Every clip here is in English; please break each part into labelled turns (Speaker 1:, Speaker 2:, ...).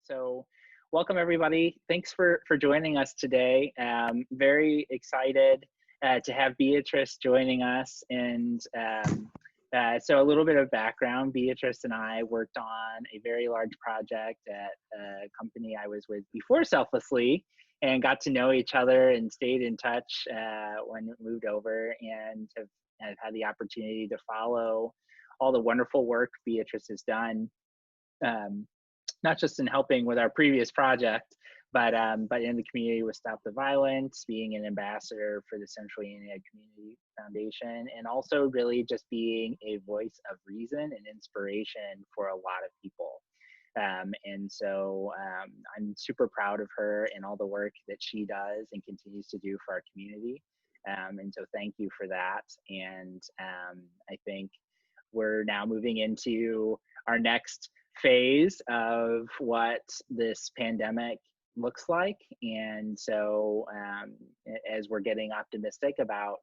Speaker 1: So welcome everybody. Thanks for joining us today. Very excited to have Beatrice joining us. And so a little bit of background, Beatrice and I worked on a very large project at a company I was with before Selflessly, and got to know each other and stayed in touch when we moved over, and have had the opportunity to follow all the wonderful work Beatrice has done. Not just in helping with our previous project, but in the community with Stop the Violence, being an ambassador for the Central Union Community Foundation, and also really just being a voice of reason and inspiration for a lot of people. And so I'm super proud of her and all the work that she does and continues to do for our community. And so thank you for that. And I think we're now moving into our next phase of what this pandemic looks like. And so as we're getting optimistic about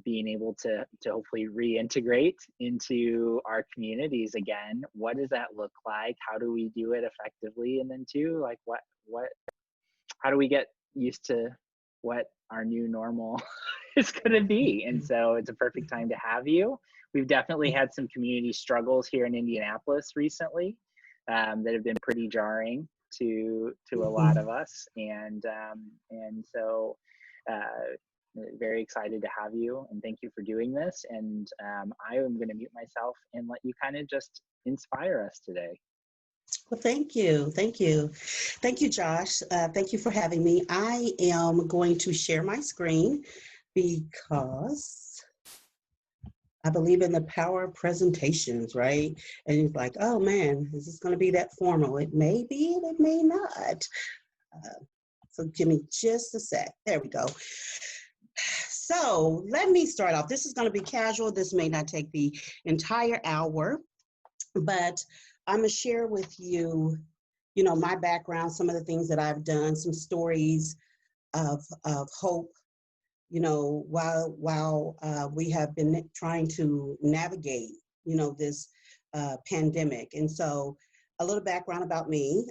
Speaker 1: being able to hopefully reintegrate into our communities again, what does that look like? How do we do it effectively? And then too, like how do we get used to what our new normal is going to be? And so it's a perfect time to have you. We've definitely had some community struggles here in Indianapolis recently that have been pretty jarring to a lot of us, and so very excited to have you, and thank you for doing this. And I am going to mute myself and let you kind of just inspire us today.
Speaker 2: Well, thank you, Josh. Thank you for having me. I am going to share my screen because I believe in the power of presentations, right? And it's like, oh man, is this going to be that formal? It may be, it may not. So give me just a sec. There we go. So let me start off. This is going to be casual. This may not take the entire hour, but I'm going to share with you, my background, some of the things that I've done, some stories of hope, while we have been trying to navigate, this pandemic. And so a little background about me,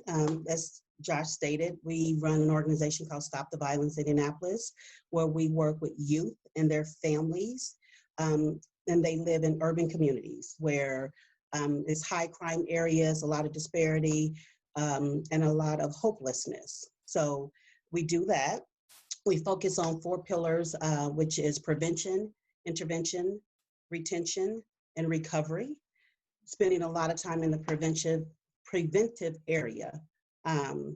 Speaker 2: as Josh stated, we run an organization called Stop the Violence Indianapolis, where we work with youth and their families, and they live in urban communities where it's high crime areas, a lot of disparity, and a lot of hopelessness. So we do that. We focus on 4 pillars, which is prevention, intervention, retention, and recovery, spending a lot of time in the preventive area. In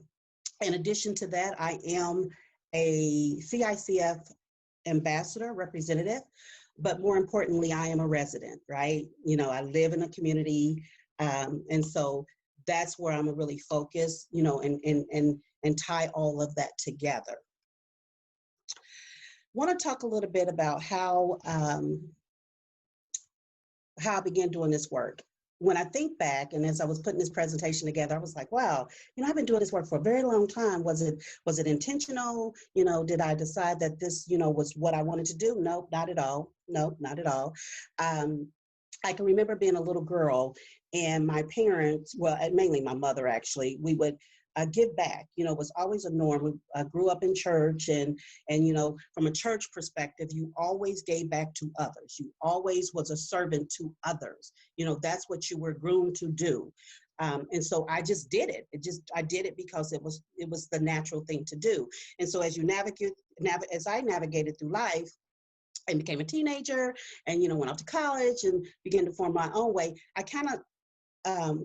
Speaker 2: addition to that, I am a CICF ambassador, representative, but more importantly, I am a resident, right? I live in a community, and so that's where I'm really focused, and tie all of that together. Want to talk a little bit about how I began doing this work. When I think back, and as I was putting this presentation together, I was like, wow, I've been doing this work for a very long time. Was it intentional? Did I decide that this, was what I wanted to do? Nope, not at all. Nope, not at all. I can remember being a little girl, and my parents, well, mainly my mother actually, we would give back, was always a norm. I grew up in church, and from a church perspective, you always gave back to others. You always was a servant to others. That's what you were groomed to do. And so I just did it. I did it because it was the natural thing to do. And so as as I navigated through life and became a teenager and, went off to college and began to form my own way, I kind of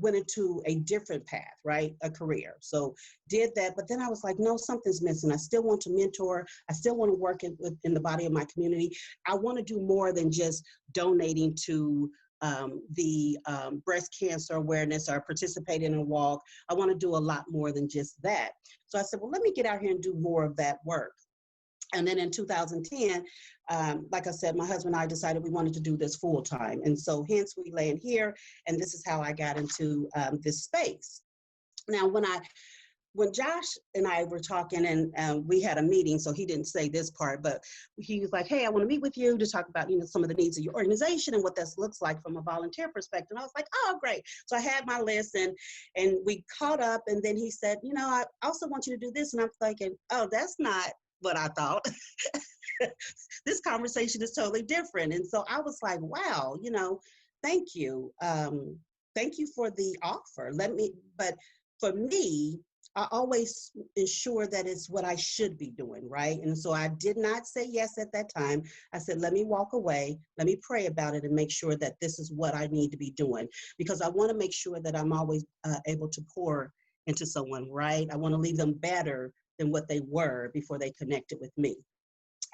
Speaker 2: went into a different path, right? A career. So did that, but then I was like, no, something's missing. I still want to mentor. I still want to work in the body of my community. I want to do more than just donating to the breast cancer awareness or participate in a walk. I want to do a lot more than just that. So I said, well, let me get out here and do more of that work. And then in 2010, like I said, my husband and I decided we wanted to do this full time. And so hence we land here, and this is how I got into this space. Now, when I when Josh and I were talking, and we had a meeting, so he didn't say this part, but he was like, hey, I want to meet with you to talk about, some of the needs of your organization and what this looks like from a volunteer perspective. And I was like, oh, great. So I had my list, and we caught up, and then he said, I also want you to do this. And I'm thinking, oh, that's not what I thought. This conversation is totally different. And so I was like, wow, thank you. Thank you for the offer. But for me, I always ensure that it's what I should be doing, right? And so I did not say yes at that time. I said, let me walk away, let me pray about it and make sure that this is what I need to be doing, because I want to make sure that I'm always able to pour into someone, right? I want to leave them better than what they were before they connected with me.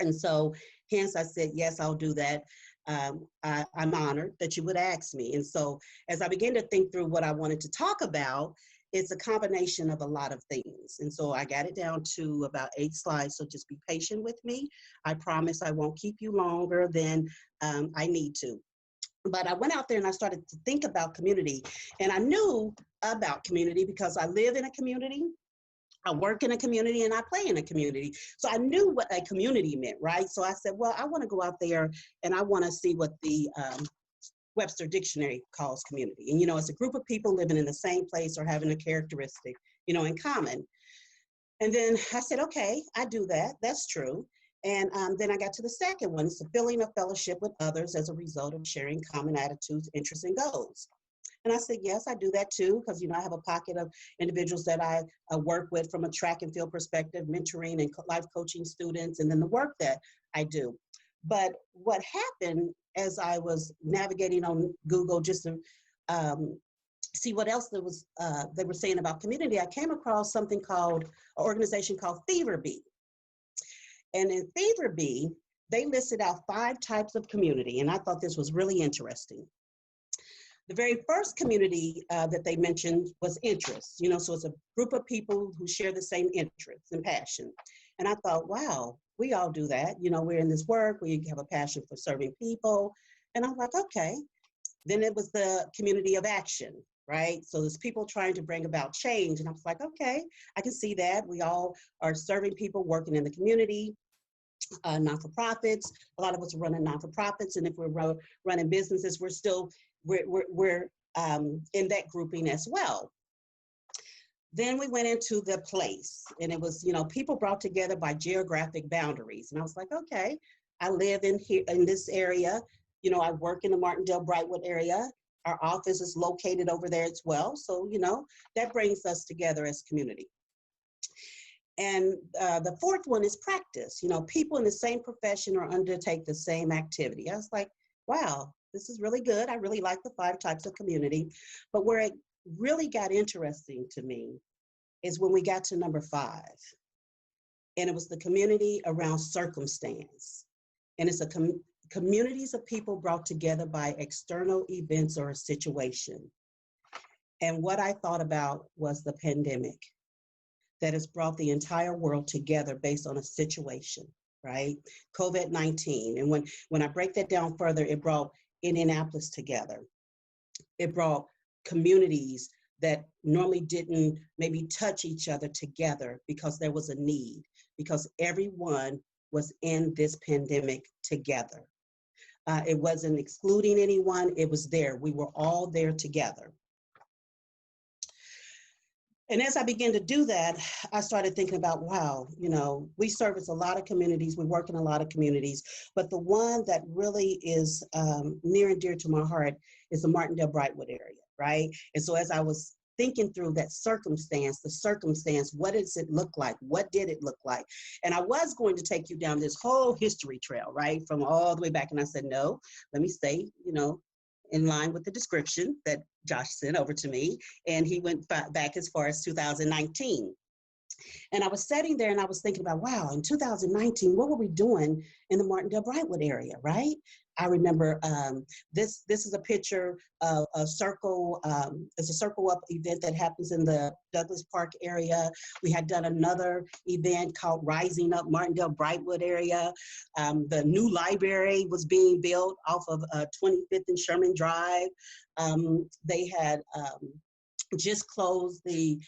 Speaker 2: And so hence I said, yes, I'll do that. I'm honored that you would ask me. And so as I began to think through what I wanted to talk about, it's a combination of a lot of things. And so I got it down to about 8 slides. So just be patient with me. I promise I won't keep you longer than I need to. But I went out there and I started to think about community. And I knew about community because I live in a community, I work in a community, and I play in a community. So I knew what a community meant, right? So I said, well, I want to go out there and I want to see what the Webster Dictionary calls community. And, it's a group of people living in the same place or having a characteristic, in common. And then I said, okay, I do that. That's true. And then I got to the second one. It's a feeling of fellowship with others as a result of sharing common attitudes, interests, and goals. And I said, yes, I do that too, because, I have a pocket of individuals that I work with from a track and field perspective, mentoring and life coaching students, and then the work that I do. But what happened as I was navigating on Google just to see what else there was, they were saying about community, I came across something called, an organization called Fever Bee. And in Fever Bee, they listed out 5 types of community, and I thought this was really interesting. The very first community that they mentioned was interests, so it's a group of people who share the same interests and passion. And I thought, wow, we all do that. We're in this work, we have a passion for serving people. And I'm like, okay. Then it was the community of action, right? So there's people trying to bring about change. And I was like, okay, I can see that. We all are serving people, working in the community, non-for-profits. A lot of us are running non-for-profits. And if we're running businesses, we're in that grouping as well. Then we went into the place, and it was, people brought together by geographic boundaries. And I was like, okay, I live in here in this area. I work in the Martindale-Brightwood area. Our office is located over there as well. So, that brings us together as community. And the fourth one is practice. People in the same profession or undertake the same activity. I was like, wow, this is really good. I really like the 5 types of community. But where it really got interesting to me is when we got to number 5. And it was the community around circumstance. And it's communities of people brought together by external events or a situation. And what I thought about was the pandemic that has brought the entire world together based on a situation, right? COVID-19. And when I break that down further, it brought Indianapolis together. It brought communities that normally didn't maybe touch each other together because there was a need, because everyone was in this pandemic together. It wasn't excluding anyone, it was there. We were all there together. And as I began to do that, I started thinking about, wow, we service a lot of communities, we work in a lot of communities, but the one that really is near and dear to my heart is the Martindale-Brightwood area, right? And so as I was thinking through that circumstance, what does it look like? What did it look like? And I was going to take you down this whole history trail, right? From all the way back. And I said, no, let me stay, in line with the description that Josh sent over to me. And he went back as far as 2019. And I was sitting there and I was thinking about, wow, in 2019, what were we doing in the Martindale-Brightwood area, right? I remember this is a picture of a circle, it's a Circle Up event that happens in the Douglas Park area. We had done another event called Rising Up Martindale-Brightwood area. The new library was being built off of 25th and Sherman Drive. They had just closed the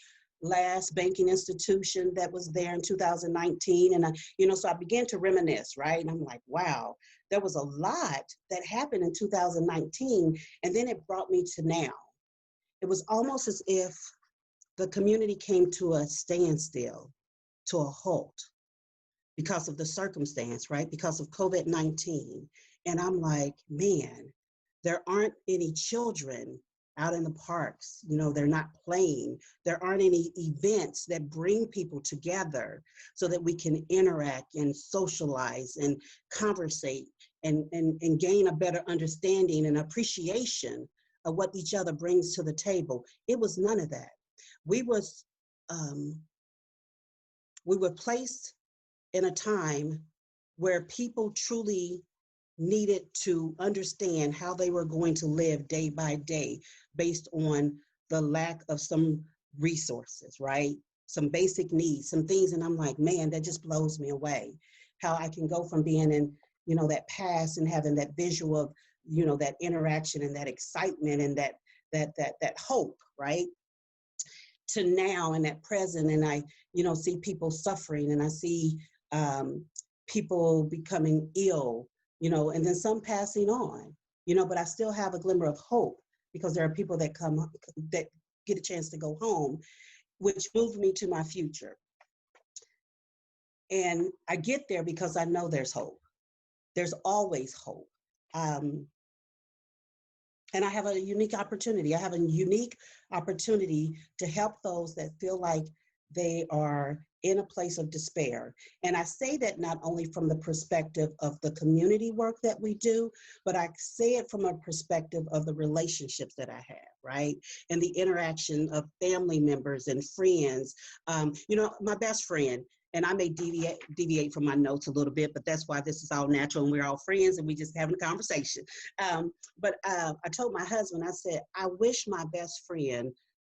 Speaker 2: last banking institution that was there in 2019. And so I began to reminisce, right? And I'm like, wow, there was a lot that happened in 2019. And then it brought me to now. It was almost as if the community came to a standstill, to a halt because of the circumstance, right? Because of COVID-19. And I'm like, man, there aren't any children out in the parks. They're not playing. There aren't any events that bring people together so that we can interact and socialize and conversate and gain a better understanding and appreciation of what each other brings to the table. It was none of that. We were placed in a time where people truly needed to understand how they were going to live day by day based on the lack of some resources, right? Some basic needs, some things. And I'm like, man, that just blows me away. How I can go from being in, that past and having that visual of, that interaction and that excitement and that hope, right? To now and that present. And I, see people suffering, and I see people becoming ill, and then some passing on, but I still have a glimmer of hope because there are people that get a chance to go home, which moved me to my future. And I get there because I know there's hope. There's always hope. And I have a unique opportunity. I have a unique opportunity to help those that feel like they are in a place of despair. And I say that not only from the perspective of the community work that we do, but I say it from a perspective of the relationships that I have, right? And the interaction of family members and friends. My best friend, and I may deviate from my notes a little bit, but that's why this is all natural and we're all friends and we just having a conversation. But I told my husband, I said, I wish my best friend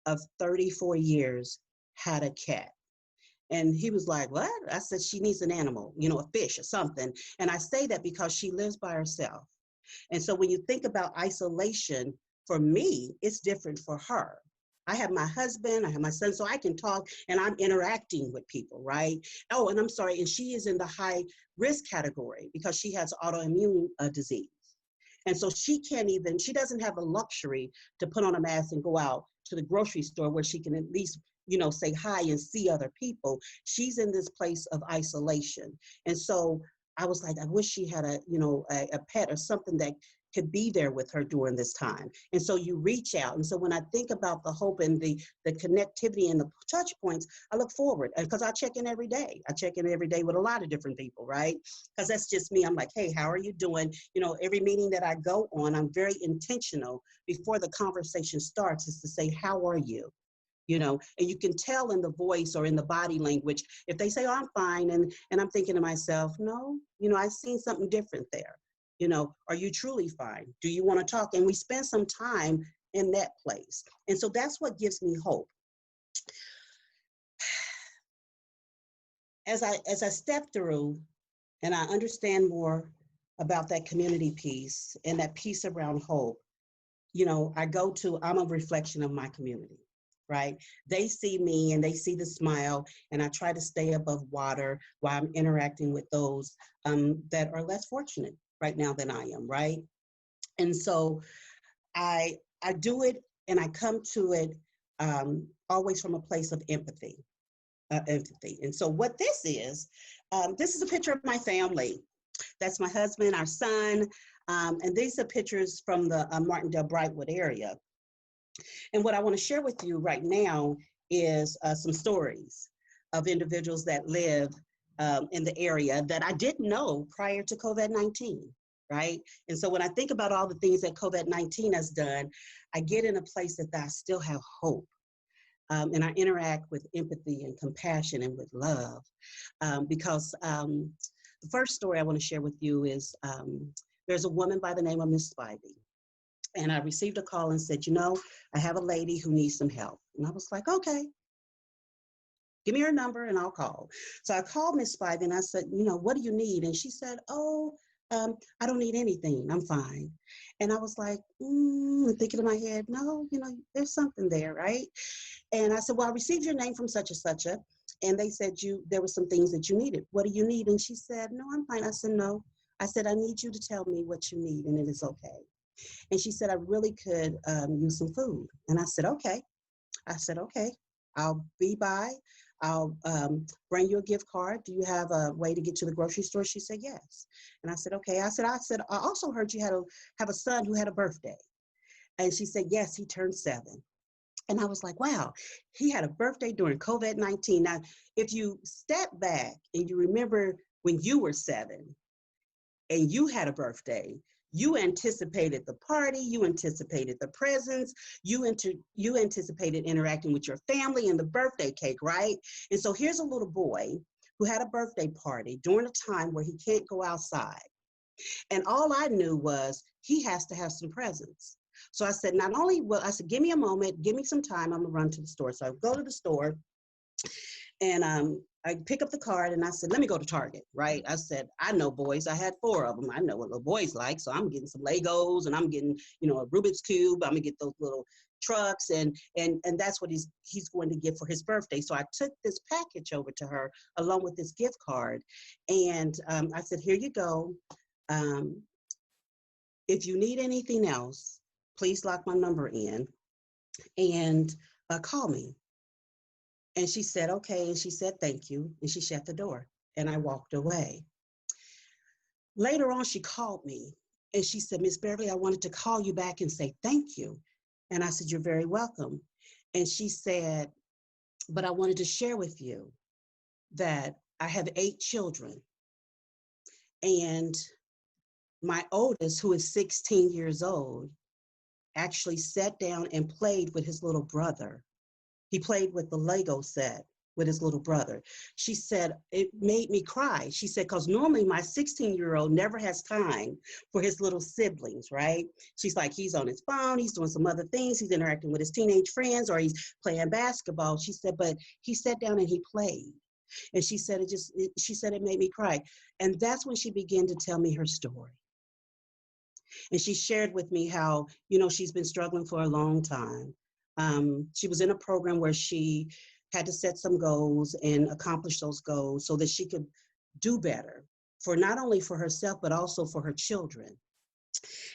Speaker 2: of 34 years had a cat. And he was like, what? I said, she needs an animal, a fish or something. And I say that because she lives by herself. And so when you think about isolation, for me, it's different for her. I have my husband, I have my son, so I can talk and I'm interacting with people, right? Oh, and I'm sorry, and she is in the high risk category because she has autoimmune disease. And so she doesn't have the luxury to put on a mask and go out to the grocery store where she can at least, say hi and see other people. She's in this place of isolation. And so I was like, I wish she had a pet or something that could be there with her during this time. And so you reach out. And so when I think about the hope and the connectivity and the touch points, I look forward because I check in every day. I check in every day with a lot of different people, right? Because that's just me. I'm like, hey, how are you doing? Every meeting that I go on, I'm very intentional before the conversation starts is to say, how are you? And you can tell in the voice or in the body language, if they say, oh, I'm fine. And I'm thinking to myself, no, I've seen something different there. Are you truly fine? Do you want to talk? And we spend some time in that place. And so that's what gives me hope. As I step through and I understand more about that community piece and that piece around hope, I'm a reflection of my community, right? They see me and they see the smile, and I try to stay above water while I'm interacting with those that are less fortunate right now than I am, right? And so I do it and I come to it always from a place of empathy. And so what this is a picture of my family. That's my husband, our son, and these are pictures from the Martindale Brightwood area. And what I want to share with you right now is some stories of individuals that live in the area that I didn't know prior to COVID-19, right? And so when I think about all the things that COVID-19 has done, I get in a place that I still have hope. And I interact with empathy and compassion and with love. Because the first story I want to share with you is there's a woman by the name of Miss Spivey. And I received a call and said, I have a lady who needs some help. And I was like, okay, give me her number and I'll call. So I called Miss Spivey and I said, what do you need? And she said, oh, I don't need anything. I'm fine. And I was like, thinking in my head, no, there's something there, right? And I said, well, I received your name from such and such a, and they said there were some things that you needed. What do you need? And she said, no, I'm fine. I said, no. I said, I need you to tell me what you need, and it is okay. And she said, I really could use some food. And I said, okay. I said, okay, I'll be by. I'll bring you a gift card. Do you have a way to get to the grocery store? She said, yes. And I said, okay. I said, I also heard you have a son who had a birthday. And she said, yes, he turned 7. And I was like, wow, he had a birthday during COVID-19. Now, if you step back and you remember when you were 7 and you had a birthday, you anticipated the party, you anticipated the presents, you anticipated interacting with your family and the birthday cake, right? And so here's a little boy who had a birthday party during a time where he can't go outside. And all I knew was he has to have some presents. So I said, I said, give me a moment, give me some time, I'm gonna run to the store. So I go to the store and I pick up the card and I said, let me go to Target, right? I said, I know boys, I had 4 of them. I know what little boys like. So I'm getting some Legos and I'm getting, a Rubik's Cube. I'm gonna get those little trucks and that's what he's going to get for his birthday. So I took this package over to her along with this gift card. And I said, here you go. If you need anything else, please lock my number in and call me. And she said, okay. And she said, thank you. And she shut the door and I walked away. Later on, she called me and she said, Miss Beverly, I wanted to call you back and say thank you. And I said, you're very welcome. And she said, but I wanted to share with you that I have 8 children. And my oldest, who is 16 years old, actually sat down and played with his little brother. He played with the Lego set with his little brother. She said, it made me cry. She said, because normally my 16-year-old never has time for his little siblings, right? She's like, he's on his phone, he's doing some other things, he's interacting with his teenage friends, or he's playing basketball. She said, but he sat down and he played. And she said, it made me cry. And that's when she began to tell me her story. And she shared with me how, she's been struggling for a long time. She was in a program where she had to set some goals and accomplish those goals so that she could do better for not only for herself, but also for her children.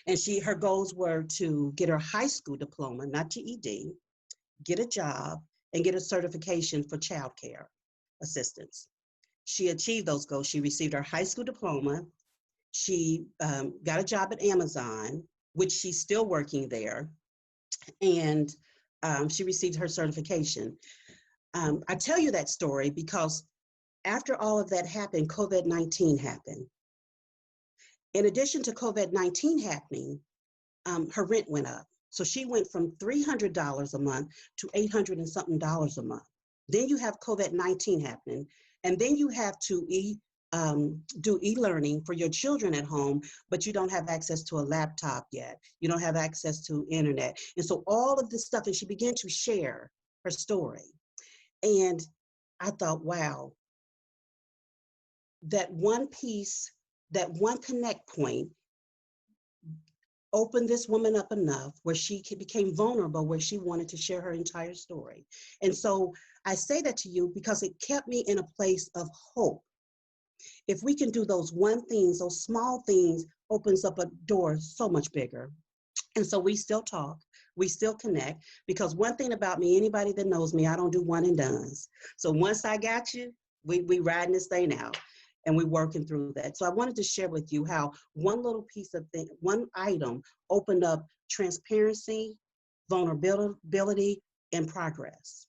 Speaker 2: And her goals were to get her high school diploma, not GED, get a job, and get a certification for child care assistance. She achieved those goals. She received her high school diploma. She got a job at Amazon, which she's still working there. And she received her certification. I tell you that story because after all of that happened, COVID-19 happened. In addition to COVID-19 happening, her rent went up. So she went from $300 a month to $800 and something a month. Then you have COVID-19 happening, and then you have to do e-learning for your children at home, but you don't have access to a laptop yet. You don't have access to internet. And so all of this stuff, and she began to share her story. And I thought, wow, that one piece, that one connect point opened this woman up enough where she became vulnerable, where she wanted to share her entire story. And so I say that to you because it kept me in a place of hope. If we can do those those small things opens up a door so much bigger. And so we still talk, we still connect, because one thing about me, anybody that knows me, I don't do one and dones. So once I got you, we riding this thing out and we working through that. So I wanted to share with you how one little piece of thing, one item opened up transparency, vulnerability, and progress.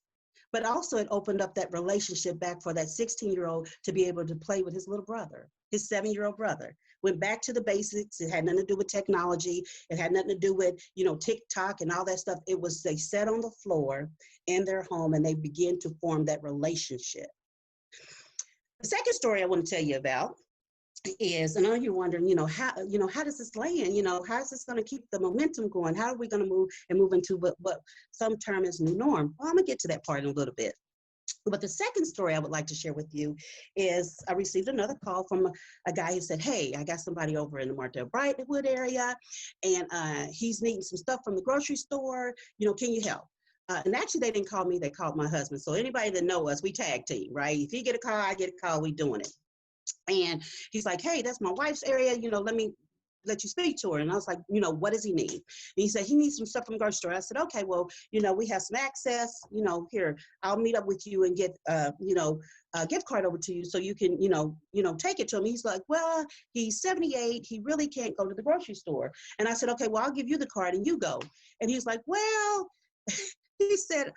Speaker 2: But also it opened up that relationship back for that 16-year-old to be able to play with his little brother, his 7-year-old brother. Went back to the basics. It had nothing to do with technology. It had nothing to do with, TikTok and all that stuff. It was, they sat on the floor in their home and they began to form that relationship. The second story I want to tell you about is, and I know you're wondering, how does this land? How is this going to keep the momentum going? How are we going to move into what some term is new norm? Well, I'm going to get to that part in a little bit. But the second story I would like to share with you is I received another call from a guy who said, hey, I got somebody over in the Martell Brightwood area, and he's needing some stuff from the grocery store. Can you help? And actually, they didn't call me. They called my husband. So anybody that know us, we tag team, right? If you get a call, I get a call, we doing it. And he's like, hey, that's my wife's area. Let me let you speak to her. And I was like, what does he need? And he said, he needs some stuff from the grocery store. I said, okay, well, we have some access, here, I'll meet up with you and get, a gift card over to you so you can, take it to him. He's like, well, he's 78. He really can't go to the grocery store. And I said, okay, well, I'll give you the card and you go. And he's like, well, he said,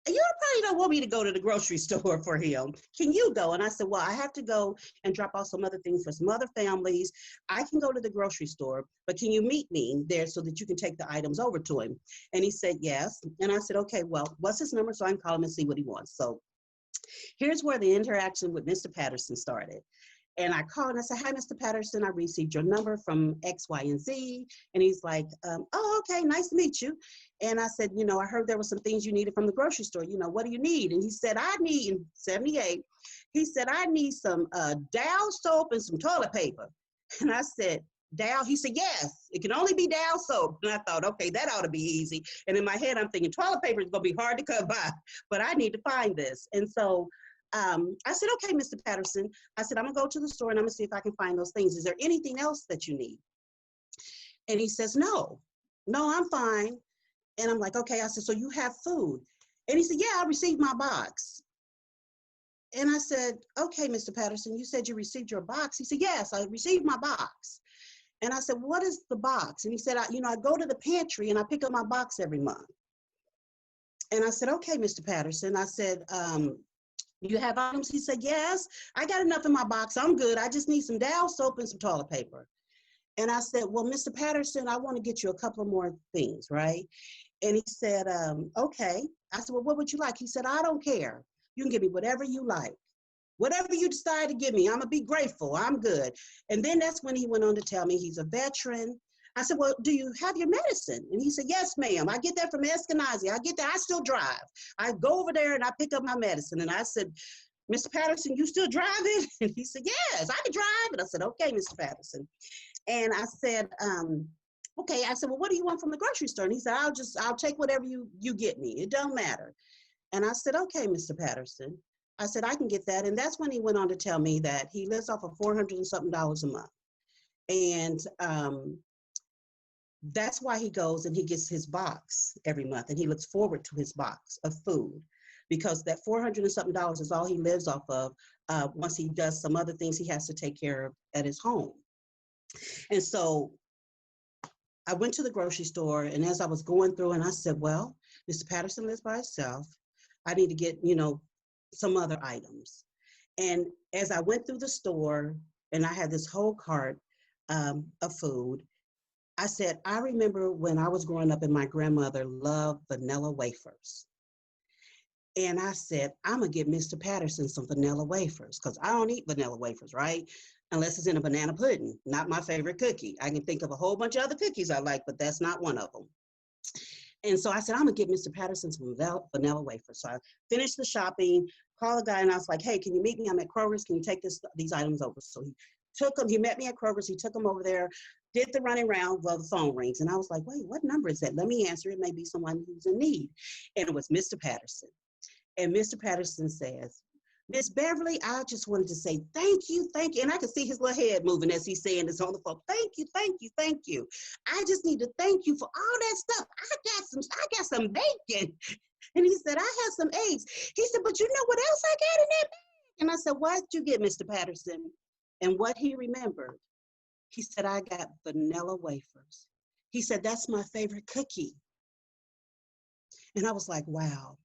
Speaker 2: you probably don't want me to go to the grocery store for him. Can you go? And I said, well, I have to go and drop off some other things for some other families. I can go to the grocery store, but can you meet me there so that you can take the items over to him? And he said, yes. And I said, okay, well, what's his number so I can call him and see what he wants? So here's where the interaction with Mr. Patterson started. And I called and I said, hi, Mr. Patterson, I received your number from X, Y, and Z. And he's like, oh, okay, nice to meet you. And I said, I heard there were some things you needed from the grocery store. What do you need? And he said, I need, in 78, he said, I need some Dow soap and some toilet paper. And I said, Dow? He said, yes, it can only be Dow soap. And I thought, okay, that ought to be easy. And in my head, I'm thinking toilet paper is going to be hard to come by, but I need to find this. And so I said, okay, Mr. Patterson, I said, I'm gonna go to the store and I'm gonna see if I can find those things. Is there anything else that you need? And he says, no, I'm fine. And I'm like, okay. I said, so you have food? And he said, yeah, I received my box. And I said, okay, Mr. Patterson, you said you received your box. He said, yes, I received my box. And I said, what is the box? And he said, I go to the pantry and I pick up my box every month. And I said, okay, Mr. Patterson. I said, you have items? He said, yes, I got enough in my box. I'm good. I just need some Dow soap and some toilet paper. And I said, well, Mr. Patterson, I want to get you a couple of more things, right? And he said, okay. I said, well, what would you like? He said, I don't care. You can give me whatever you like. Whatever you decide to give me, I'm going to be grateful. I'm good. And then that's when he went on to tell me he's a veteran. I said, well, do you have your medicine? And he said, yes, ma'am. I get that from Eskenazi. I get that. I still drive. I go over there and I pick up my medicine. And I said, Mr. Patterson, you still driving? And he said, yes, I can drive. And I said, okay, Mr. Patterson. And I said, okay. I said, well, what do you want from the grocery store? And he said, I'll take whatever you get me. It don't matter. And I said, okay, Mr. Patterson. I said, I can get that. And that's when he went on to tell me that he lives off of $400 and something a month. And that's why he goes and he gets his box every month, and he looks forward to his box of food, because that $400 and something is all he lives off of once he does some other things he has to take care of at his home. And so I went to the grocery store, and as I was going through, and I said, well, Mr. Patterson lives by himself. I need to get, some other items. And as I went through the store and I had this whole cart of food, I said, I remember when I was growing up and my grandmother loved vanilla wafers. And I said, I'm gonna get Mr. Patterson some vanilla wafers, because I don't eat vanilla wafers, right? Unless it's in a banana pudding, not my favorite cookie. I can think of a whole bunch of other cookies I like, but that's not one of them. And so I said, I'm gonna get Mr. Patterson some vanilla wafers. So I finished the shopping, called the guy, and I was like, hey, can you meet me? I'm at Kroger's, can you take these items over? So he took them, he met me at Kroger's, he took them over there, did the running around, well, the phone rings. And I was like, wait, what number is that? Let me answer. It may be someone who's in need. And it was Mr. Patterson. And Mr. Patterson says, Miss Beverly, I just wanted to say thank you. And I could see his little head moving as he's saying this on the phone. Thank you. I just need to thank you for all that stuff. I got some bacon. And he said, I have some eggs. He said, but you know what else I got in that bag? And I said, what did you get, Mr. Patterson? And what he remembered, he said, I got vanilla wafers. He said, that's my favorite cookie. And I was like, wow.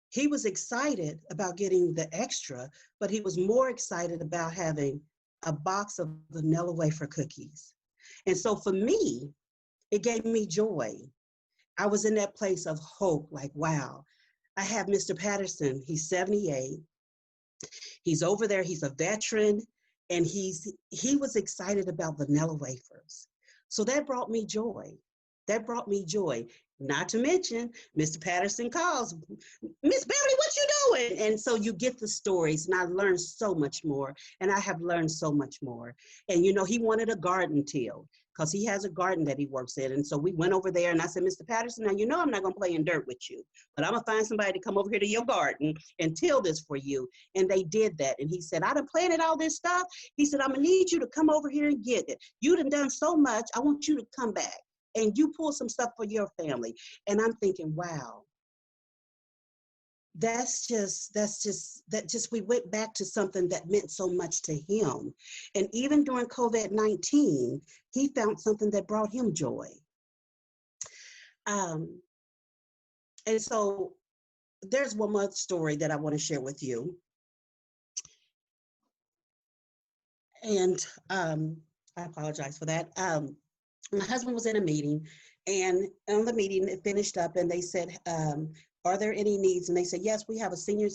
Speaker 2: He was excited about getting the extra, but he was more excited about having a box of vanilla wafer cookies. And so for me, it gave me joy. I was in that place of hope, like, wow, I have Mr. Patterson. He's 78. He's over there. He's a veteran. And he was excited about vanilla wafers. So that brought me joy. Not to mention, Mr. Patterson calls, Miss Beverly, what you And so you get the stories, and I learned so much more, and I have learned so much more. And, you know, he wanted a garden tilled because he has a garden that he works in. And so we went over there, and I said, Mr. Patterson, now, you know, I'm not going to play in dirt with you, but I'm going to find somebody to come over here to your garden and till this for you. And they did that. And he said, I done planted all this stuff. He said, I'm going to need you to come over here and get it. You done so much. I want you to come back and you pull some stuff for your family. And I'm thinking, wow. That just we went back to something that meant so much to him. And even during COVID-19, he found something that brought him joy. And so there's one more story that I want to share with you. And I apologize for that. My husband was in a meeting, and on the meeting it finished up, and they said, are there any needs? And they said, yes, we have a senior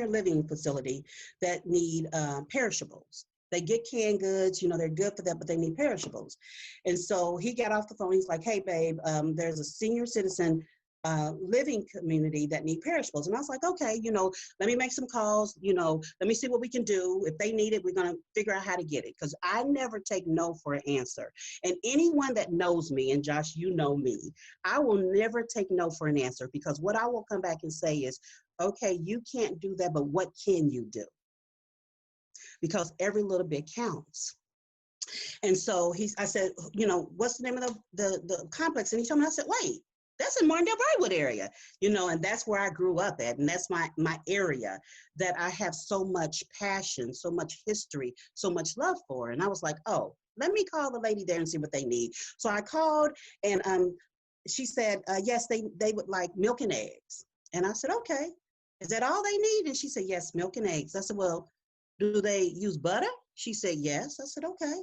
Speaker 2: living facility that need perishables. They get canned goods, you know, they're good for that, but they need perishables. And so he got off the phone. He's like, hey, babe, there's a senior citizen living community that need perishables. And I was like, okay, you know, let me make some calls, you know, let me see what we can do. If they need it, we're going to figure out how to get it. Because I never take no for an answer. And anyone that knows me, and Josh, you know me, I will never take no for an answer, because what I will come back and say is, okay, you can't do that, but what can you do? Because every little bit counts. And so I said, you know, what's the name of the complex? And he told me, I said, wait, that's in Martindale Brightwood area, you know, and that's where I grew up at. And that's my area that I have so much passion, so much history, so much love for. And I was like, oh, let me call the lady there and see what they need. So I called, and she said, yes, they would like milk and eggs. And I said, okay, is that all they need? And she said, yes, milk and eggs. I said, well, do they use butter? She said, yes. I said, okay.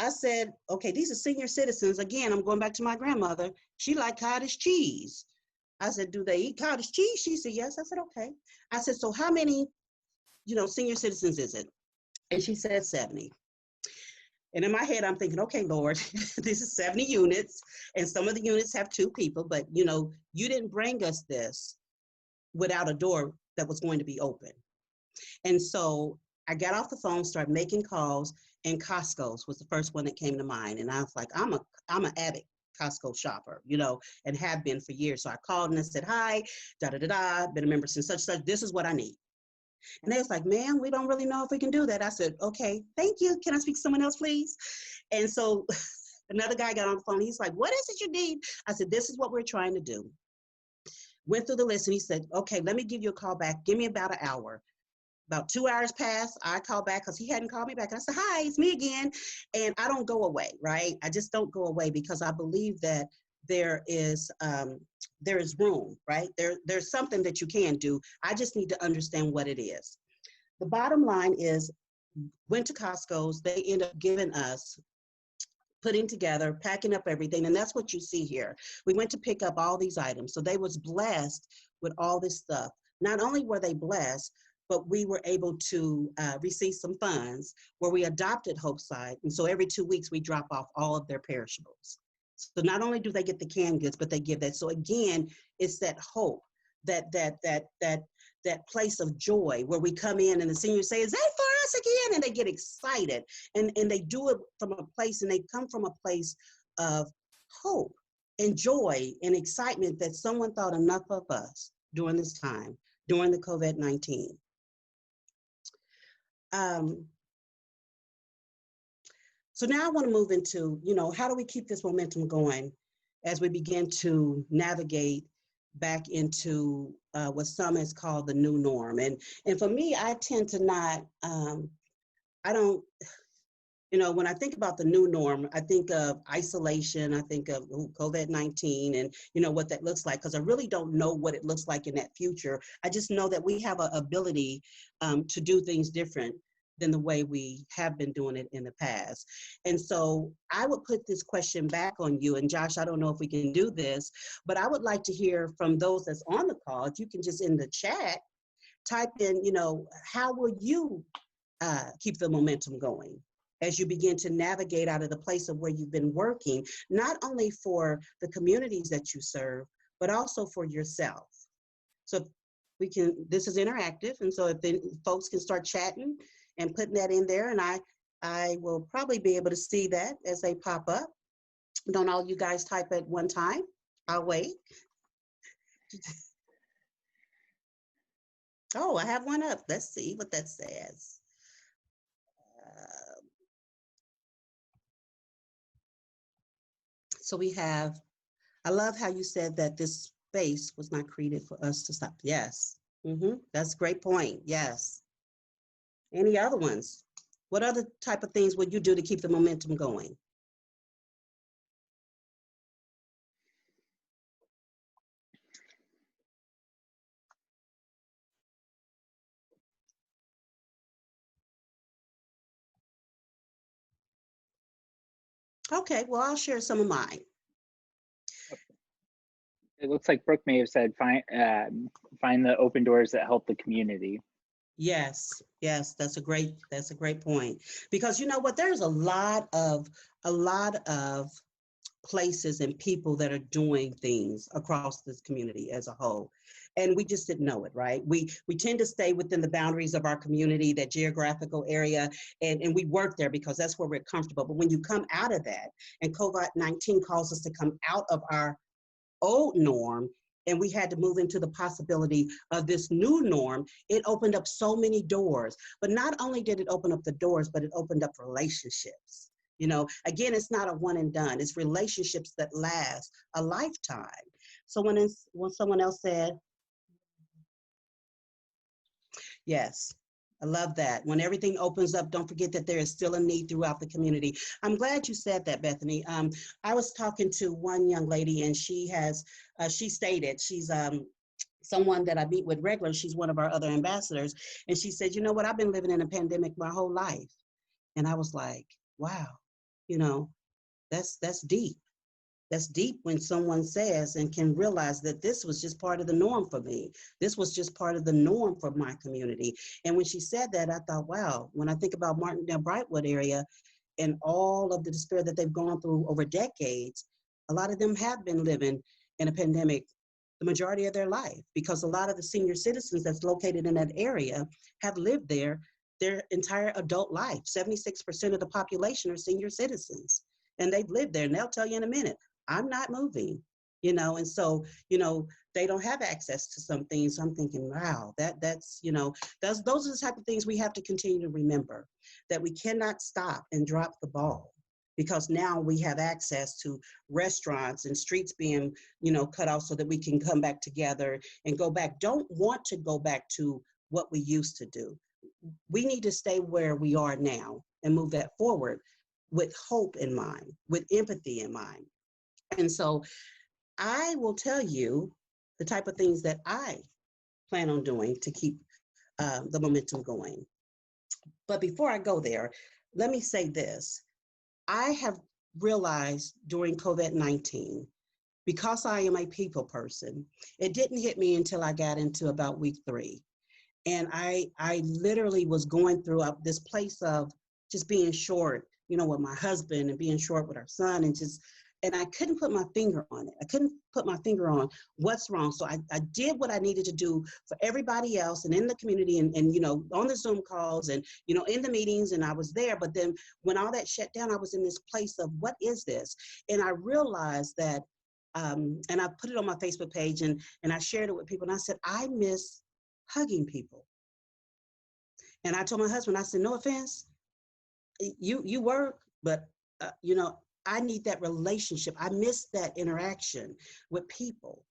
Speaker 2: I said, okay, these are senior citizens. Again, I'm going back to my grandmother. She liked cottage cheese. I said, do they eat cottage cheese? She said, yes. I said, okay. I said, so how many, you know, senior citizens is it? And she said 70. And in my head, I'm thinking, okay, Lord, this is 70 units. And some of the units have 2 people, but, you know, you didn't bring us this without a door that was going to be open. And so I got off the phone, started making calls, and Costco's was the first one that came to mind. And I was like, I'm an avid Costco shopper, you know, and have been for years. So I called and I said, hi, been a member since such. This is what I need. And they was like, ma'am, we don't really know if we can do that. I said, okay, thank you. Can I speak to someone else, please? And so another guy got on the phone. He's like, what is it you need? I said, this is what we're trying to do. Went through the list, and he said, okay, let me give you a call back. Give me about an hour. About 2 hours passed. I called back because he hadn't called me back. I said, hi, it's me again. And I don't go away, right? I just don't go away, because I believe that there is room, right? There's something that you can do. I just need to understand what it is. The bottom line is, went to Costco's. They end up giving us, putting together, packing up everything. And that's what you see here. We went to pick up all these items. So they was blessed with all this stuff. Not only were they blessed, but we were able to receive some funds where we adopted Hopeside. And so every 2 weeks, we drop off all of their perishables. So not only do they get the canned goods, but they give that. So again, it's that hope, that place of joy where we come in and the seniors say, is that for us again? And they get excited, and they do it from a place, and they come from a place of hope and joy and excitement that someone thought enough of us during this time, during the COVID-19. So now I want to move into, you know, how do we keep this momentum going as we begin to navigate back into what some has called the new norm. And for me, I tend to not, I don't, you know, when I think about the new norm, I think of isolation, I think of COVID-19 and, you know, what that looks like, because I really don't know what it looks like in that future. I just know that we have an ability to do things different than the way we have been doing it in the past. And so I would put this question back on you. And Josh, I don't know if we can do this, but I would like to hear from those that's on the call. If you can just in the chat, type in, you know, how will you keep the momentum going? as you begin to navigate out of the place of where you've been working, not only for the communities that you serve, but also for yourself. So this is interactive. And so if then folks can start chatting and putting that in there, and I will probably be able to see that as they pop up. Don't all you guys type at one time? I'll wait. Oh, I have one up. Let's see what that says. So we have, I love how you said that this space was not created for us to stop. Yes. That's a great point. Yes. Any other ones? What other type of things would you do to keep the momentum going? Okay, well, I'll share some of mine.
Speaker 1: It looks like Brooke may have said, find the open doors that help the community.
Speaker 2: Yes, that's a great point. Because you know what, there's a lot of places and people that are doing things across this community as a whole. And we just didn't know it, right? We tend to stay within the boundaries of our community, that geographical area, and we work there because that's where we're comfortable. But when you come out of that, and COVID-19 calls us to come out of our old norm, and we had to move into the possibility of this new norm, it opened up so many doors. But not only did it open up the doors, but it opened up relationships. You know, again, it's not a one and done. It's relationships that last a lifetime. So when someone else said, yes, I love that. When everything opens up, don't forget that there is still a need throughout the community. I'm glad you said that, Bethany. I was talking to one young lady, and she stated, she's someone that I meet with regularly. She's one of our other ambassadors. And she said, you know what, I've been living in a pandemic my whole life. And I was like, wow, you know, that's deep. That's deep when someone says and can realize that this was just part of the norm for me. This was just part of the norm for my community. And when she said that, I thought, wow, when I think about Martindale Brightwood area and all of the despair that they've gone through over decades, a lot of them have been living in a pandemic the majority of their life, because a lot of the senior citizens that's located in that area have lived there their entire adult life. 76% of the population are senior citizens, and they've lived there, and they'll tell you in a minute, I'm not moving, you know. And so, you know, they don't have access to some things. So I'm thinking, wow, that's, you know, those are the type of things we have to continue to remember, that we cannot stop and drop the ball, because now we have access to restaurants and streets being, you know, cut off so that we can come back together and go back. Don't want to go back to what we used to do. We need to stay where we are now and move that forward with hope in mind, with empathy in mind. And so I will tell you the type of things that I plan on doing to keep the momentum going. But before I go there, let me say this. I have realized during COVID-19, because I am a people person, it didn't hit me until I got into about week 3. And I literally was going through this place of just being short, you know, with my husband, and being short with our son, and I couldn't put my finger on it. I couldn't put my finger on what's wrong. So I did what I needed to do for everybody else and in the community, and, you know, on the Zoom calls and, you know, in the meetings, and I was there. But then when all that shut down, I was in this place of, what is this? And I realized that, and I put it on my Facebook page, and I shared it with people, and I said, I miss hugging people. And I told my husband, I said, no offense, you work, but, you know, I need that relationship. I miss that interaction with people.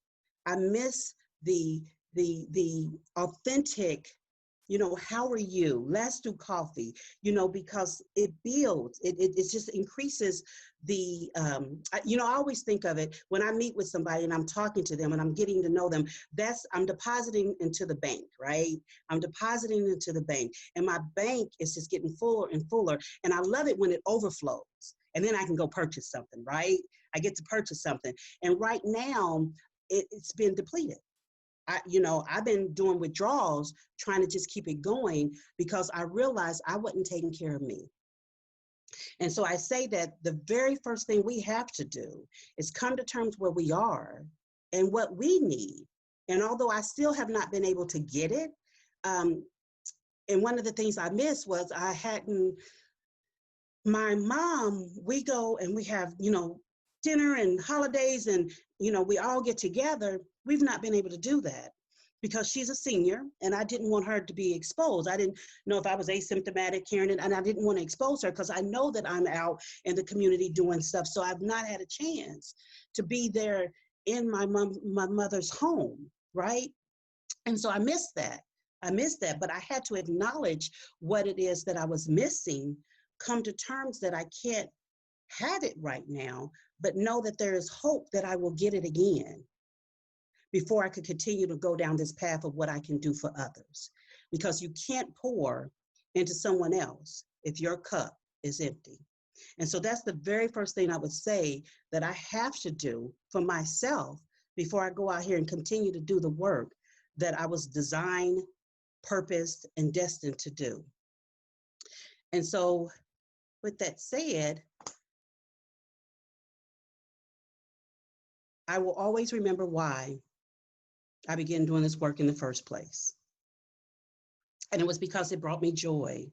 Speaker 2: I miss the authentic, you know, how are you? Let's do coffee, you know, because it builds, it just increases the, you know, I always think of it when I meet with somebody and I'm talking to them and I'm getting to know them, I'm depositing into the bank, right? I'm depositing into the bank, and my bank is just getting fuller and fuller. And I love it when it overflows. And then I can go purchase something, right? I get to purchase something. And right now, it's been depleted. I've been doing withdrawals, trying to just keep it going, because I realized I wasn't taking care of me. And so I say that the very first thing we have to do is come to terms where we are and what we need. And although I still have not been able to get it, and one of the things I missed was my mom, we go and we have, dinner and holidays and, we all get together. We've not been able to do that because she's a senior and I didn't want her to be exposed. I didn't know if I was asymptomatic, Karen, and I didn't want to expose her because I know that I'm out in the community doing stuff. So I've not had a chance to be there in my mother's home, right? And so I missed that. But I had to acknowledge what it is that I was missing, come to terms that I can't have it right now, but know that there is hope that I will get it again before I could continue to go down this path of what I can do for others. Because you can't pour into someone else if your cup is empty. And so that's the very first thing I would say that I have to do for myself before I go out here and continue to do the work that I was designed, purposed, and destined to do. And so with that said, I will always remember why I began doing this work in the first place. And it was because it brought me joy.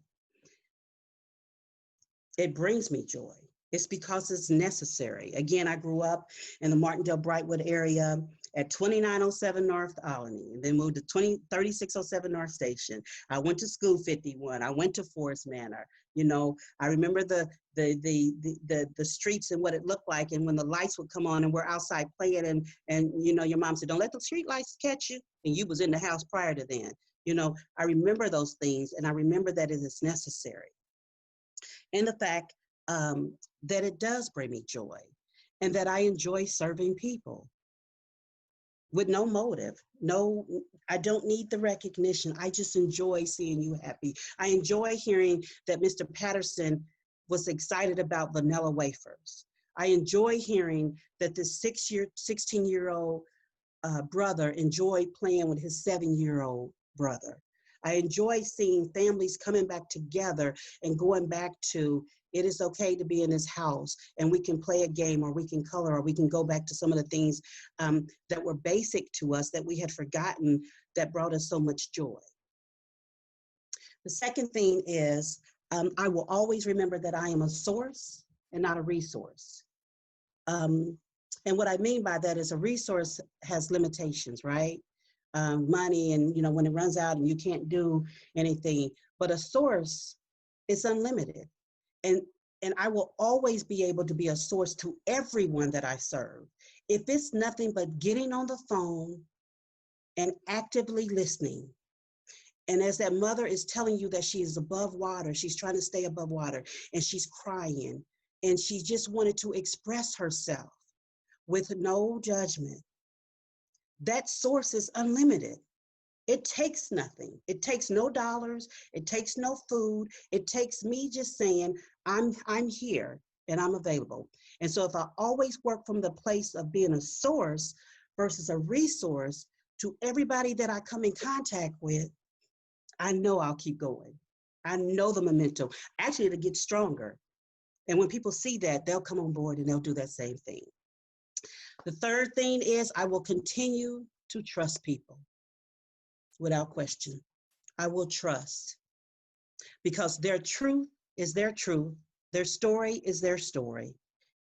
Speaker 2: It brings me joy. It's because it's necessary. Again, I grew up in the Martindale-Brightwood area at 2907 North Alany, and then moved to 3607 North Station. I went to School 51. I went to Forest Manor. I remember the streets and what it looked like, and when the lights would come on and we're outside playing, and your mom said, "Don't let the street lights catch you," and you was in the house prior to then. I remember those things, and I remember that it is necessary. And the fact that it does bring me joy, and that I enjoy serving people with no motive. No, I don't need the recognition. I just enjoy seeing you happy. I enjoy hearing that Mr. Patterson was excited about vanilla wafers. I enjoy hearing that this 16-year-old brother enjoyed playing with his 7-year-old brother. I enjoy seeing families coming back together and going back to, it is okay to be in this house and we can play a game, or we can color, or we can go back to some of the things that were basic to us that we had forgotten that brought us so much joy. The second thing is I will always remember that I am a source and not a resource. And what I mean by that is a resource has limitations, right? Money, and when it runs out and you can't do anything, but a source is unlimited. And I will always be able to be a source to everyone that I serve. If it's nothing but getting on the phone and actively listening. And as that mother is telling you that she is above water, she's trying to stay above water, and she's crying, and she just wanted to express herself with no judgment. That source is unlimited. It takes nothing. It takes no dollars. It takes no food. It takes me just saying, I'm here and I'm available. And so if I always work from the place of being a source versus a resource to everybody that I come in contact with, I know I'll keep going. I know the momentum. Actually, it'll get stronger. And when people see that, they'll come on board and they'll do that same thing. The third thing is I will continue to trust people without question. I will trust because their truth is their truth. Their story is their story.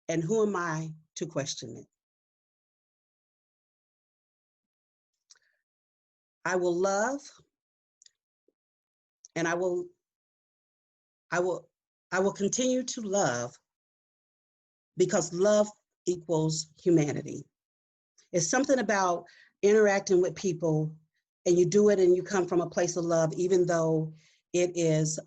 Speaker 2: And who am I to question it? I will love, and I will continue to love because love equals humanity. It's something about interacting with people, and you do it and you come from a place of love, even though it is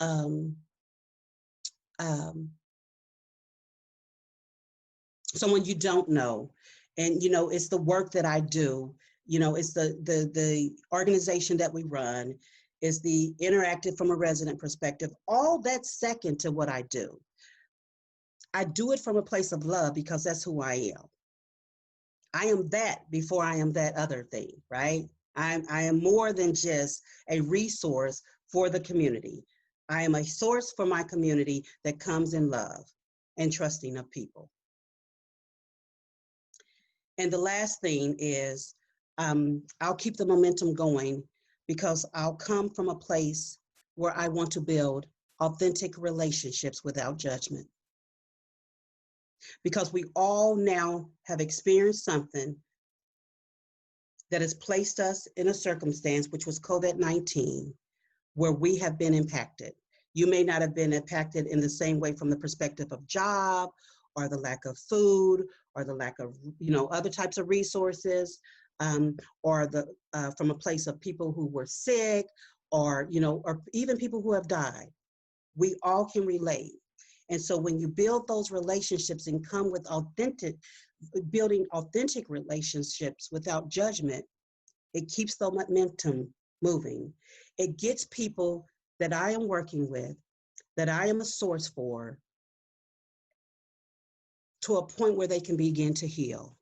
Speaker 2: someone you don't know. And it's the work that I do, it's the organization that we run, is the interactive from a resident perspective. All that's second to what I do. I do it from a place of love because that's who I am. I am that before I am that other thing, right? I am more than just a resource for the community. I am a source for my community that comes in love and trusting of people. And the last thing is, I'll keep the momentum going because I'll come from a place where I want to build authentic relationships without judgment. Because we all now have experienced something that has placed us in a circumstance, which was COVID-19, where we have been impacted. You may not have been impacted in the same way from the perspective of job or the lack of food or the lack of, other types of resources, or from a place of people who were sick or even people who have died. We all can relate. And so when you build those relationships and come with building authentic relationships without judgment, it keeps the momentum moving. It gets people that I am working with, that I am a source for, to a point where they can begin to heal.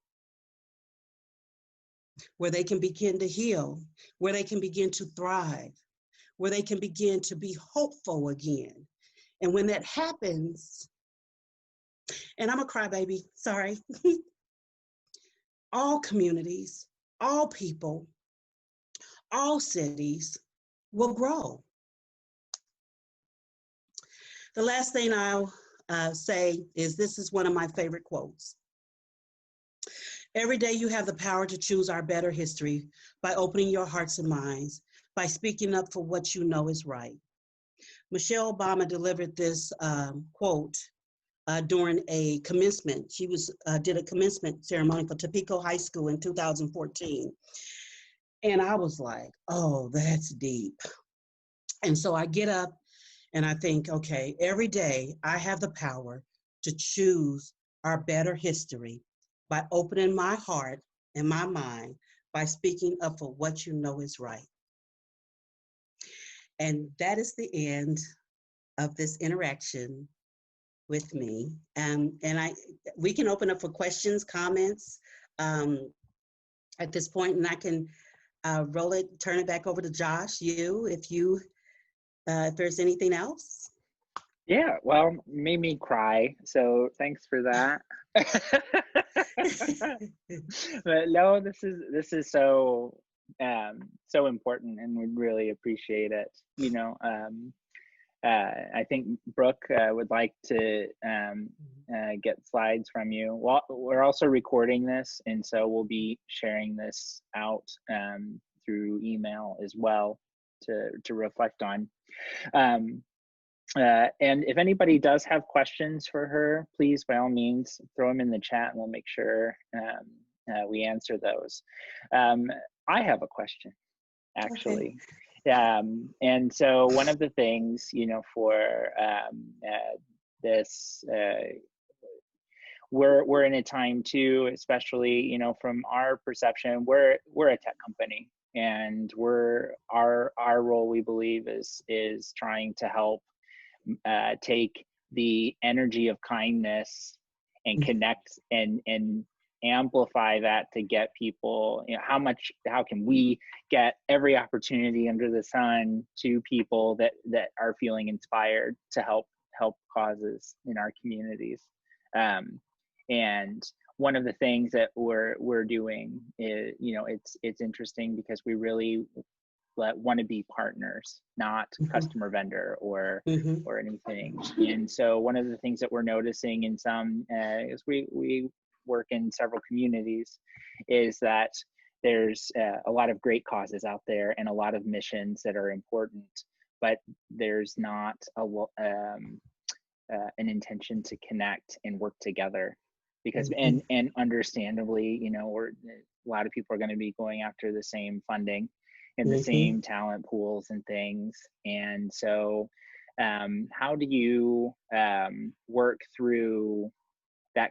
Speaker 2: Where they can begin to heal, where they can begin to thrive, where they can begin to be hopeful again. And when that happens, and I'm a crybaby, sorry, all communities, all people, all cities will grow. The last thing I'll say is this is one of my favorite quotes. Every day you have the power to choose our better history by opening your hearts and minds, by speaking up for what you know is right. Michelle Obama delivered this quote during a commencement. She did a commencement ceremony for Topeka High School in 2014. And I was like, oh, that's deep. And so I get up and I think, okay, every day I have the power to choose our better history by opening my heart and my mind, by speaking up for what you know is right. And that is the end of this interaction with me. And we can open up for questions, comments at this point, and I can turn it back over to Josh, if there's anything else.
Speaker 1: Yeah, well, made me cry, so thanks for that. But no, this is so so important, and we really appreciate it. I think Brooke would like to get slides from you. Well, we're also recording this, and so we'll be sharing this out through email as well to reflect on. And if anybody does have questions for her, please, by all means, throw them in the chat and we'll make sure we answer those. I have a question, actually. Okay. And so one of the things, for this, we're in a time too, especially, from our perception, we're a tech company, and our role, we believe, is trying to help take the energy of kindness and connect and amplify that to get people, how can we get every opportunity under the sun to people that are feeling inspired to help causes in our communities. And one of the things that we're doing is, it's interesting because we really want to be partners, not customer vendor or anything. And so one of the things that we're noticing in some, is we work in several communities, is that there's a lot of great causes out there and a lot of missions that are important, but there's not an intention to connect and work together, because and understandably, a lot of people are going to be going after the same funding and the same talent pools and things. And so how do you work through that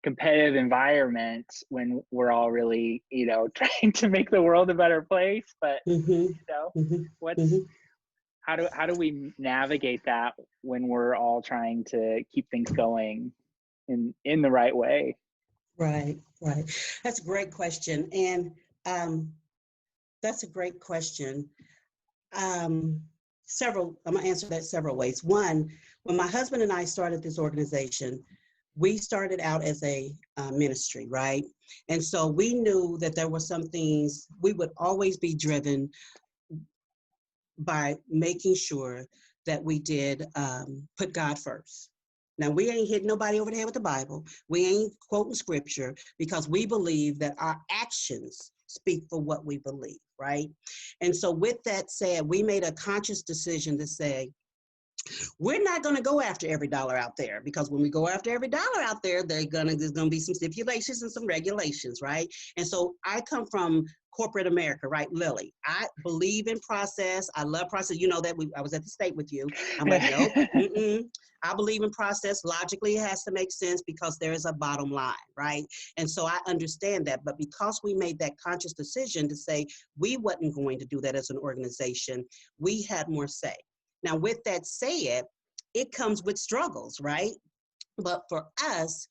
Speaker 1: competitive environment when we're all really, trying to make the world a better place, but how do we navigate that when we're all trying to keep things going in the right way?
Speaker 2: Right. That's a great question. And that's a great question. I'm gonna answer that several ways. One, when my husband and I started this organization, we started out as a ministry, right? And so we knew that there were some things we would always be driven by making sure that we did put God first. Now, we ain't hitting nobody over the head with the Bible. We ain't quoting scripture because we believe that our actions speak for what we believe, right? And so with that said, we made a conscious decision to say, we're not going to go after every dollar out there, because when we go after every dollar out there, there's going to be some stipulations and some regulations, right? And so I come from corporate America, right, Lily? I believe in process. I love process. You know that I was at the state with you. I'm like, nope, I believe in process. Logically, it has to make sense because there is a bottom line, right? And so I understand that. But because we made that conscious decision to say we wasn't going to do that as an organization, we had more say. Now, with that said, it comes with struggles, right? But for us,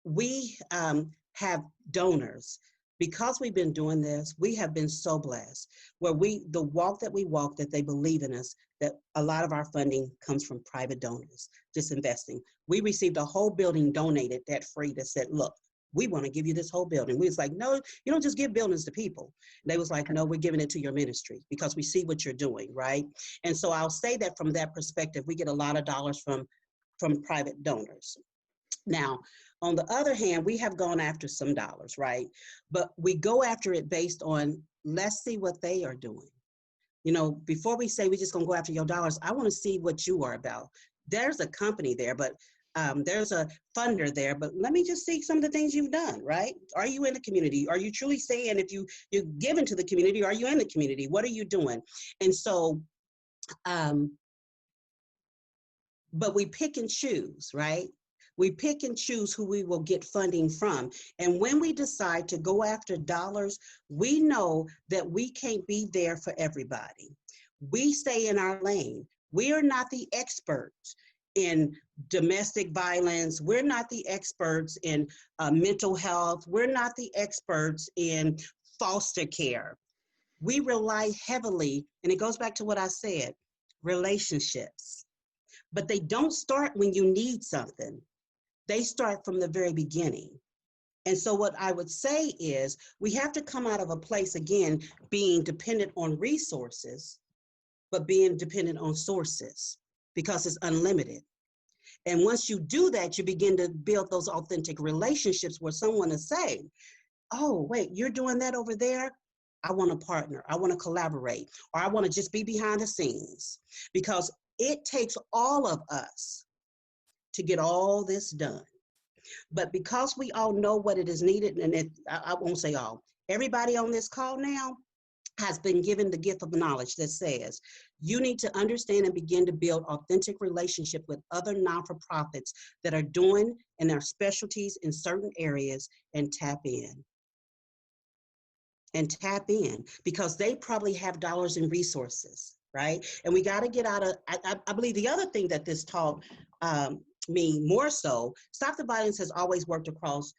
Speaker 2: we have donors. Because we've been doing this, we have been so blessed where the walk that we walk, that they believe in us, that a lot of our funding comes from private donors, just investing. We received a whole building donated that free that said, look, we want to give you this whole building. We was like, no, you don't just give buildings to people. They was like, no, we're giving it to your ministry because we see what you're doing, right? And so I'll say that from that perspective, we get a lot of dollars from private donors. Now, on the other hand, we have gone after some dollars, right? But we go after it based on, let's see what they are doing. You know, before we say we're just going to go after your dollars, I want to see what you are about. There's a company there, but there's a funder there, but let me just see some of the things you've done, right? Are you in the community? Are you truly saying if you're given to the community, are you in the community? What are you doing? And so, but we pick and choose, right? We pick and choose who we will get funding from. And when we decide to go after dollars, we know that we can't be there for everybody. We stay in our lane. We are not the experts in domestic violence. We're not the experts in mental health. We're not the experts in foster care. We rely heavily, and it goes back to what I said, relationships. But they don't start when you need something. They start from the very beginning. And so what I would say is we have to come out of a place, again, being dependent on resources, but being dependent on sources because it's unlimited. And once you do that, you begin to build those authentic relationships where someone is saying, oh, wait, you're doing that over there? I want to partner. I want to collaborate, or I want to just be behind the scenes, because it takes all of us to get all this done. But because we all know what it is needed, and I won't say all, everybody on this call now has been given the gift of knowledge that says you need to understand and begin to build authentic relationship with other non-for-profits that are doing in their specialties in certain areas, and tap in. And tap in, because they probably have dollars and resources, right? And we got to get out of, I believe the other thing that this taught me more so, Stop the Violence has always worked across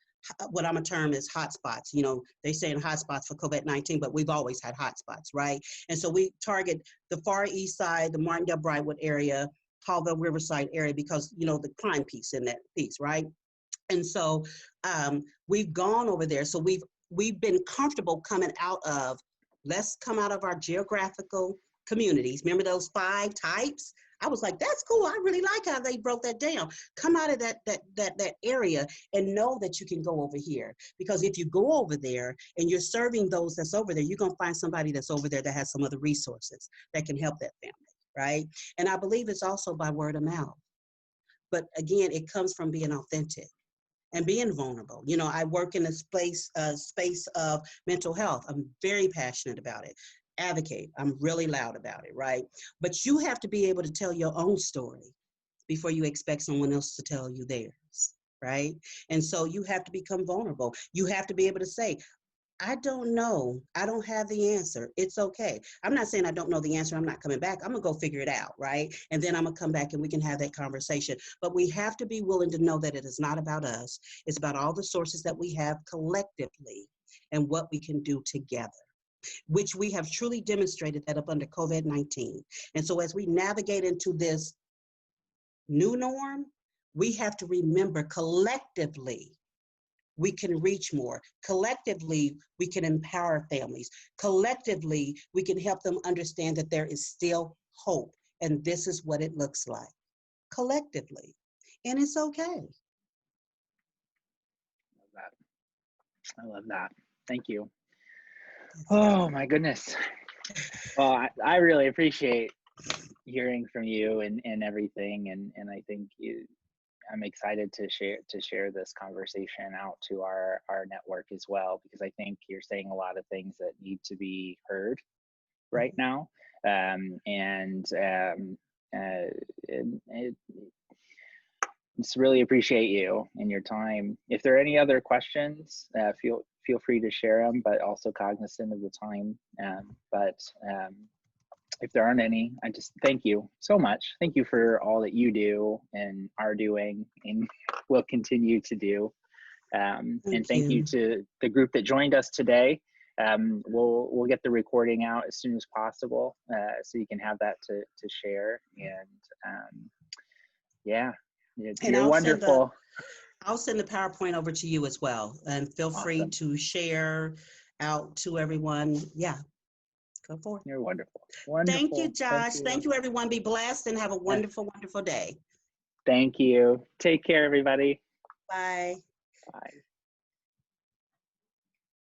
Speaker 2: what I'm a term is hotspots. You know, they say in hotspots for COVID-19, but we've always had hotspots, right? And so we target the far east side, the Martindale Brightwood area, Hallville Riverside area, because, you know, the crime piece in that piece, right? And so we've gone over there. So we've been comfortable coming out of, let's come out of our geographical communities. Remember those 5 types? I was like, that's cool. I really like how they broke that down. Come out of that area and know that you can go over here. Because if you go over there and you're serving those that's over there, you're going to find somebody that's over there that has some other resources that can help that family, right? And I believe it's also by word of mouth. But again, it comes from being authentic and being vulnerable. You know, I work in a space of mental health. I'm very passionate about it. Advocate. I'm really loud about it, right? But you have to be able to tell your own story before you expect someone else to tell you theirs, right? And so you have to become vulnerable. You have to be able to say, I don't know. I don't have the answer. It's okay. I'm not saying I don't know the answer. I'm not coming back. I'm going to go figure it out, right? And then I'm going to come back and we can have that conversation. But we have to be willing to know that it is not about us. It's about all the sources that we have collectively and what we can do together. which we have truly demonstrated that up under COVID-19. And so as we navigate into this new norm, we have to remember collectively, we can reach more. Collectively, we can empower families. Collectively, we can help them understand that there is still hope. And this is what it looks like, collectively. And it's okay.
Speaker 1: I love that. Thank you. Oh my goodness. Well, I really appreciate hearing from you and everything. And I think I'm excited to share this conversation out to our network as well, because I think you're saying a lot of things that need to be heard right now. Just really appreciate you and your time. If there are any other questions, feel free to share them, but also cognizant of the time. If there aren't any, I just thank you so much. Thank you for all that you do and are doing and will continue to do. And thank you to the group that joined us today. We'll get the recording out as soon as possible, so you can have that to share. And yeah, you're wonderful.
Speaker 2: I'll send the PowerPoint over to you as well, and feel free to share out to everyone. Yeah, go for it.
Speaker 1: You're wonderful.
Speaker 2: Thank you, Josh. Thank you, everyone. Be blessed and have a wonderful, wonderful day.
Speaker 1: Thank you. Take care, everybody.
Speaker 2: Bye.
Speaker 1: Bye.